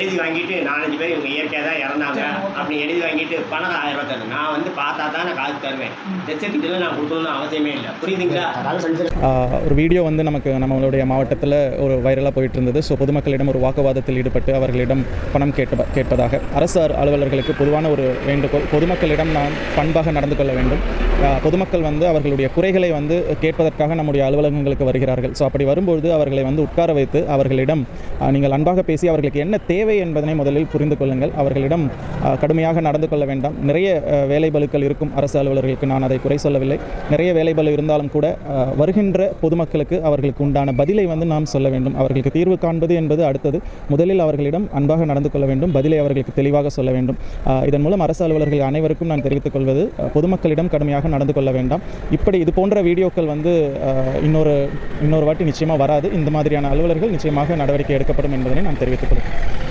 எழுதி வாங்கிட்டு 4-5 பேர் இவங்க இயற்கையாக தான் இறந்தாங்க அப்படி எழுதி வாங்கிட்டு பணம் 1000 ரூபா தரணும். நான் வந்து பார்த்தா தான் நான் காசு தருவேன். டெசர்ட்டிக்கெல்லாம் நான் கொடுக்கணும்னு அவசியமே இல்லை. புரியுதுங்களா? ஒரு வீடியோ வந்து நம்மளுடைய மாவட்டத்தில் ஒரு வைரலாக போயிட்டு இருந்தது. ஸோ பொதுமக்களிடம் ஒரு வாக்குவாதத்தில் ஈடுபட்டு அவர்களிடம் பணம் கேட்பதாக அரசு அலுவலர்களுக்கு பொதுவான ஒரு வேண்டுகோள், பொதுமக்களிடம் நாம் பண்பாக நடந்து கொள்ள வேண்டும். பொதுமக்கள் வந்து அவர்களுடைய குறைகளை வந்து கேட்பதற்காக நம்முடைய அலுவலகங்களுக்கு வருகிறார்கள். ஸோ அப்படி வரும்பொழுது அவர்களை வந்து உட்கார வைத்து அவர்களிடம் நீங்கள் அன்பாக பேசி அவர்களுக்கு என்ன தேவை என்பதனை முதலில் புரிந்து கொள்ளுங்கள். அவர்களிடம் கடுமையாக நடந்து கொள்ள வேண்டாம். நிறைய வேலைபளுக்கள் இருக்கும் அரசு அலுவலர்களுக்கு, நான் அதை குறை சொல்லவில்லை. நிறைய வேலைபளு இருந்தாலும் கூட வருகின்ற பொதுமக்களுக்கு அவர்களுக்கு உண்டான பதிலை வந்து நாம் சொல்ல வேண்டும். அவர்களுக்கு தீர்வு காண்பது என்பது அடுத்தது. முதலில் அவர்களிடம் அன்பாக நடந்து கொள்ள வேண்டும், பதிலை அவர்களுக்கு தெளிவாக சொல்ல வேண்டும். இதன் மூலம் அரசு அலுவலர்கள் அனைவருக்கும் நான் தெரிவித்துக் கொள்வது, பொதுமக்களிடம் கடுமையாக நடந்து கொள்ள வேண்டாம். இது போன்ற வீடியோக்கள் வந்து இன்னொரு வாட்டி நிச்சயமாக வராது. இந்த மாதிரியான அலுவலர்கள் நிச்சயமாக நடவடிக்கை எடுக்கப்படும் என்பதனை நான் தெரிவித்துக் கொள்கிறேன்.